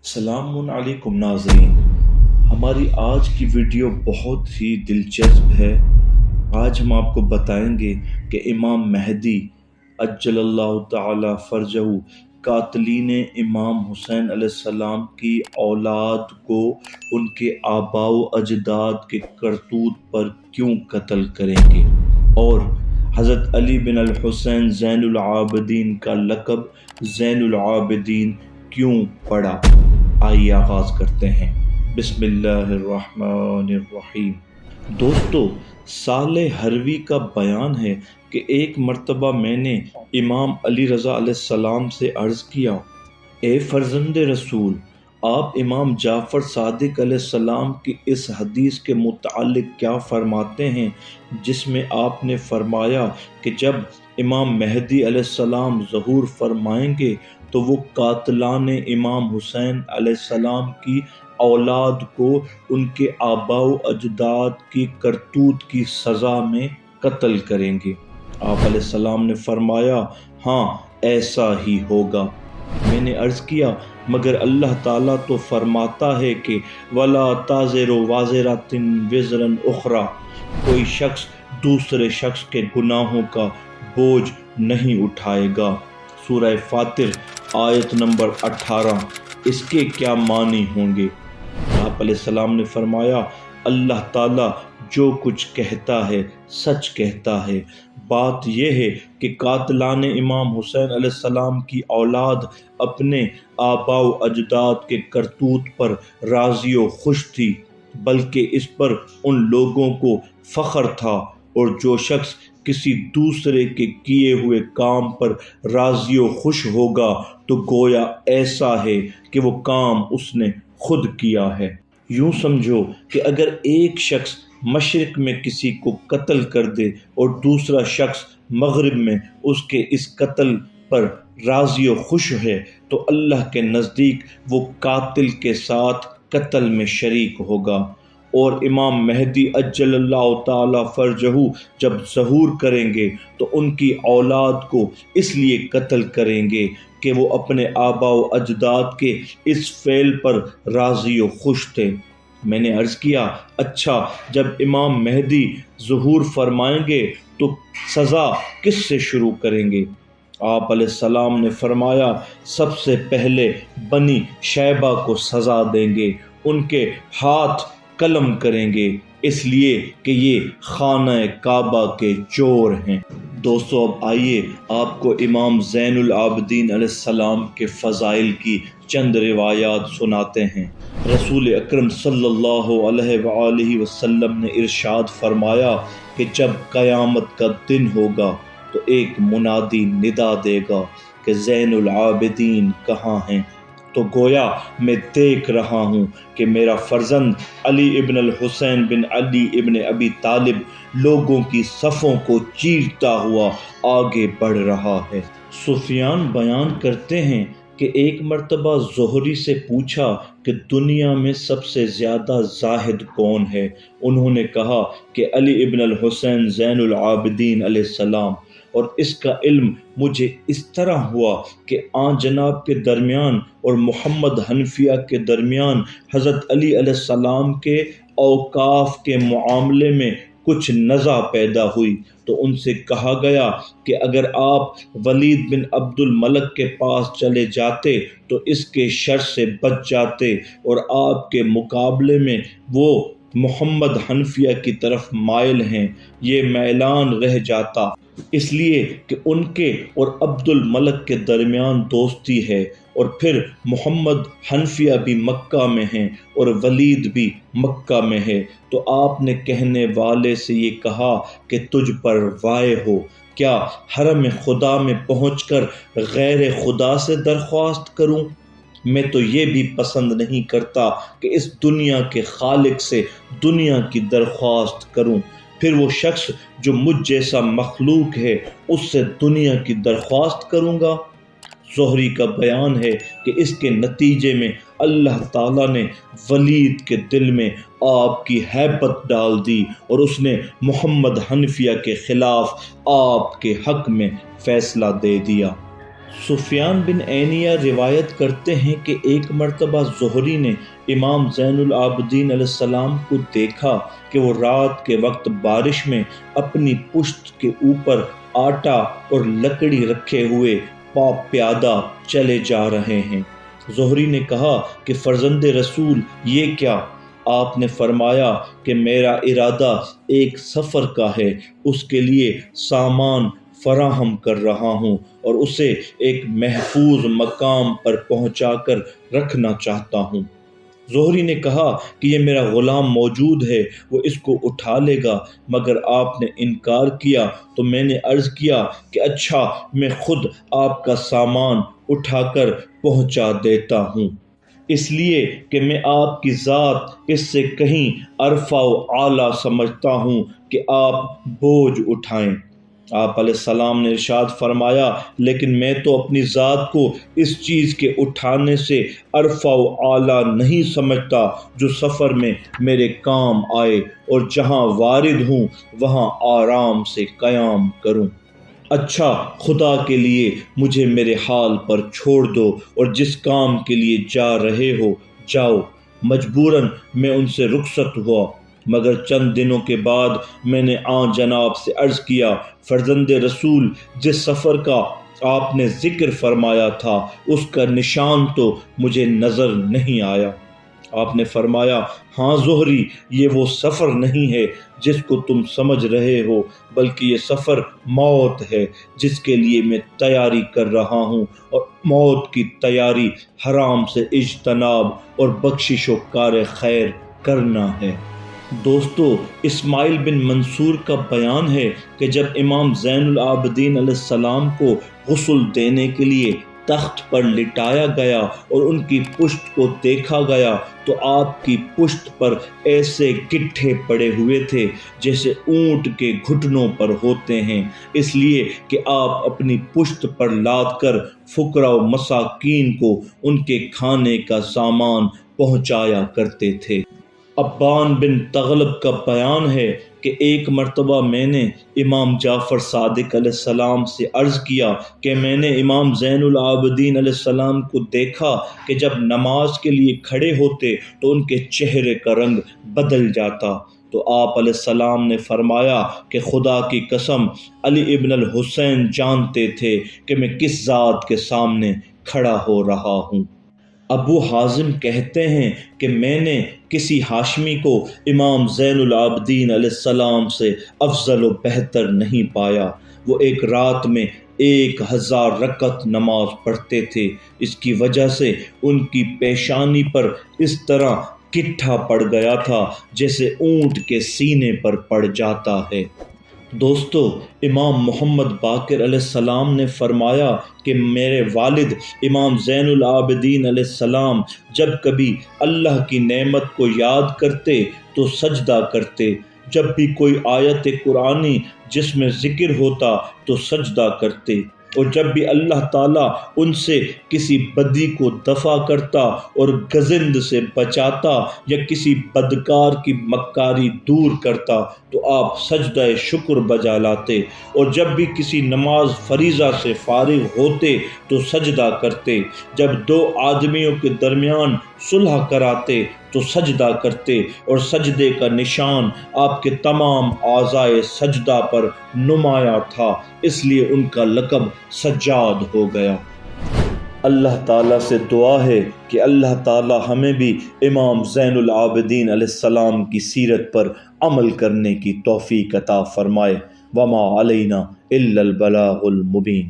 السلام علیکم ناظرین، ہماری آج کی ویڈیو بہت ہی دلچسپ ہے۔ آج ہم آپ کو بتائیں گے کہ امام مہدی عجل اللہ تعالی فرجہ قاتلین امام حسین علیہ السلام کی اولاد کو ان کے آباء و اجداد کے کرتوت پر کیوں قتل کریں گے، اور حضرت علی بن الحسین زین العابدین کا لقب زین العابدین کیوں پڑا۔ آئیے آغاز کرتے ہیں۔ بسم اللہ الرحمن الرحیم۔ دوستو، سال ہروی کا بیان ہے کہ ایک مرتبہ میں نے امام علی رضا علیہ السلام سے عرض کیا، اے فرزند رسول، آپ امام جعفر صادق علیہ السلام کی اس حدیث کے متعلق کیا فرماتے ہیں جس میں آپ نے فرمایا کہ جب امام مہدی علیہ السلام ظہور فرمائیں گے تو وہ قاتلان امام حسین علیہ السلام کی اولاد کو ان کے آباء و اجداد کی کرتوت کی سزا میں قتل کریں گے؟ آپ علیہ السلام نے فرمایا، ہاں ایسا ہی ہوگا۔ میں نے عرض کیا، مگر اللہ تعالیٰ تو فرماتا ہے کہ وَلَا تَزِرُ وَازِرَةٌ وِزْرَ أُخْرَىٰ، کوئی شخص دوسرے شخص کے گناہوں کا بوجھ نہیں اٹھائے گا۔ سورہ فاطر آیت نمبر 18۔ اس کے کیا معنی ہوں گے؟ آپ علیہ السلام نے فرمایا، اللہ تعالیٰ جو کچھ کہتا ہے سچ کہتا ہے۔ بات یہ ہے کہ قاتلان امام حسین علیہ السلام کی اولاد اپنے آباء و اجداد کے کرتوت پر راضی و خوش تھی، بلکہ اس پر ان لوگوں کو فخر تھا، اور جو شخص کسی دوسرے کے کیے ہوئے کام پر راضی و خوش ہوگا تو گویا ایسا ہے کہ وہ کام اس نے خود کیا ہے۔ یوں سمجھو کہ اگر ایک شخص مشرق میں کسی کو قتل کر دے اور دوسرا شخص مغرب میں اس کے اس قتل پر راضی و خوش ہے تو اللہ کے نزدیک وہ قاتل کے ساتھ قتل میں شریک ہوگا، اور امام مہدی عجل اللہ تعالی فرجہ جب ظہور کریں گے تو ان کی اولاد کو اس لیے قتل کریں گے کہ وہ اپنے آباء و اجداد کے اس فعل پر راضی و خوش تھے۔ میں نے عرض کیا، اچھا جب امام مہدی ظہور فرمائیں گے تو سزا کس سے شروع کریں گے؟ آپ علیہ السلام نے فرمایا، سب سے پہلے بنی شیبہ کو سزا دیں گے، ان کے ہاتھ قلم کریں گے، اس لیے کہ یہ خانہ کعبہ کے چور ہیں۔ دوستو، اب آئیے آپ کو امام زین العابدین علیہ السلام کے فضائل کی چند روایات سناتے ہیں۔ رسول اکرم صلی اللہ علیہ وآلہ وسلم نے ارشاد فرمایا کہ جب قیامت کا دن ہوگا تو ایک منادی ندا دے گا کہ زین العابدین کہاں ہیں؟ تو گویا میں دیکھ رہا ہوں کہ میرا فرزند علی ابن الحسین بن علی ابن ابی طالب لوگوں کی صفوں کو چیرتا ہوا آگے بڑھ رہا ہے۔ سفیان بیان کرتے ہیں کہ ایک مرتبہ زہری سے پوچھا کہ دنیا میں سب سے زیادہ زاہد کون ہے؟ انہوں نے کہا کہ علی ابن الحسین زین العابدین علیہ السلام، اور اس کا علم مجھے اس طرح ہوا کہ آن جناب کے درمیان اور محمد حنفیہ کے درمیان حضرت علی علیہ السلام کے اوقاف کے معاملے میں کچھ نزاع پیدا ہوئی، تو ان سے کہا گیا کہ اگر آپ ولید بن عبد الملک کے پاس چلے جاتے تو اس کے شر سے بچ جاتے، اور آپ کے مقابلے میں وہ محمد حنفیہ کی طرف مائل ہیں، یہ میلان رہ جاتا، اس لیے کہ ان کے اور عبد الملک کے درمیان دوستی ہے، اور پھر محمد حنفیہ بھی مکہ میں ہیں اور ولید بھی مکہ میں ہے، تو آپ نے کہنے والے سے یہ کہا کہ تجھ پر وائے ہو، کیا حرم خدا میں پہنچ کر غیر خدا سے درخواست کروں؟ میں تو یہ بھی پسند نہیں کرتا کہ اس دنیا کے خالق سے دنیا کی درخواست کروں، پھر وہ شخص جو مجھ جیسا مخلوق ہے اس سے دنیا کی درخواست کروں گا۔ زہری کا بیان ہے کہ اس کے نتیجے میں اللہ تعالیٰ نے ولید کے دل میں آپ کی ہیبت ڈال دی، اور اس نے محمد حنفیہ کے خلاف آپ کے حق میں فیصلہ دے دیا۔ سفیان بن عینیہ روایت کرتے ہیں کہ ایک مرتبہ زہری نے امام زین العابدین علیہ السلام کو دیکھا کہ وہ رات کے وقت بارش میں اپنی پشت کے اوپر آٹا اور لکڑی رکھے ہوئے پیادہ چلے جا رہے ہیں۔ زہری نے کہا کہ فرزند رسول یہ کیا؟ آپ نے فرمایا کہ میرا ارادہ ایک سفر کا ہے، اس کے لیے سامان فراہم کر رہا ہوں اور اسے ایک محفوظ مقام پر پہنچا کر رکھنا چاہتا ہوں۔ زہری نے کہا کہ یہ میرا غلام موجود ہے، وہ اس کو اٹھا لے گا، مگر آپ نے انکار کیا تو میں نے عرض کیا کہ اچھا، میں خود آپ کا سامان اٹھا کر پہنچا دیتا ہوں، اس لیے کہ میں آپ کی ذات اس سے کہیں ارفع و اعلیٰ سمجھتا ہوں کہ آپ بوجھ اٹھائیں۔ آپ علیہ السلام نے ارشاد فرمایا، لیکن میں تو اپنی ذات کو اس چیز کے اٹھانے سے ارفع و اعلیٰ نہیں سمجھتا جو سفر میں میرے کام آئے اور جہاں وارد ہوں وہاں آرام سے قیام کروں۔ اچھا، خدا کے لیے مجھے میرے حال پر چھوڑ دو اور جس کام کے لیے جا رہے ہو جاؤ۔ مجبوراً میں ان سے رخصت ہوا، مگر چند دنوں کے بعد میں نے آن جناب سے عرض کیا، فرزند رسول، جس سفر کا آپ نے ذکر فرمایا تھا اس کا نشان تو مجھے نظر نہیں آیا۔ آپ نے فرمایا، ہاں زہری، یہ وہ سفر نہیں ہے جس کو تم سمجھ رہے ہو، بلکہ یہ سفر موت ہے جس کے لیے میں تیاری کر رہا ہوں، اور موت کی تیاری حرام سے اجتناب اور بخشش و کار خیر کرنا ہے۔ دوستو، اسماعیل بن منصور کا بیان ہے کہ جب امام زین العابدین علیہ السلام کو غسل دینے کے لیے تخت پر لٹایا گیا اور ان کی پشت کو دیکھا گیا تو آپ کی پشت پر ایسے گٹھے پڑے ہوئے تھے جیسے اونٹ کے گھٹنوں پر ہوتے ہیں، اس لیے کہ آپ اپنی پشت پر لاد کر فقراء و مساکین کو ان کے کھانے کا سامان پہنچایا کرتے تھے۔ ابان بن تغلب کا بیان ہے کہ ایک مرتبہ میں نے امام جعفر صادق علیہ السلام سے عرض کیا کہ میں نے امام زین العابدین علیہ السلام کو دیکھا کہ جب نماز کے لیے کھڑے ہوتے تو ان کے چہرے کا رنگ بدل جاتا، تو آپ علیہ السلام نے فرمایا کہ خدا کی قسم، علی ابن الحسین جانتے تھے کہ میں کس ذات کے سامنے کھڑا ہو رہا ہوں۔ ابو حازم کہتے ہیں کہ میں نے کسی ہاشمی کو امام زین العابدین علیہ السلام سے افضل و بہتر نہیں پایا۔ وہ ایک رات میں 1000 رکعت نماز پڑھتے تھے، اس کی وجہ سے ان کی پیشانی پر اس طرح گٹھا پڑ گیا تھا جیسے اونٹ کے سینے پر پڑ جاتا ہے۔ دوستو، امام محمد باقر علیہ السلام نے فرمایا کہ میرے والد امام زین العابدین علیہ السلام جب کبھی اللہ کی نعمت کو یاد کرتے تو سجدہ کرتے، جب بھی کوئی آیت قرآنی جس میں ذکر ہوتا تو سجدہ کرتے، اور جب بھی اللہ تعالیٰ ان سے کسی بدی کو دفع کرتا اور گزند سے بچاتا یا کسی بدکار کی مکاری دور کرتا تو آپ سجدہ شکر بجا لاتے، اور جب بھی کسی نماز فریضہ سے فارغ ہوتے تو سجدہ کرتے، جب 2 آدمیوں کے درمیان صلح کراتے تو سجدہ کرتے، اور سجدے کا نشان آپ کے تمام اعضائے سجدہ پر نمایاں تھا، اس لیے ان کا لقب سجاد ہو گیا۔ اللہ تعالیٰ سے دعا ہے کہ اللہ تعالیٰ ہمیں بھی امام زین العابدین علیہ السلام کی سیرت پر عمل کرنے کی توفیق عطا فرمائے۔ وما علینا الا البلاغ المبین۔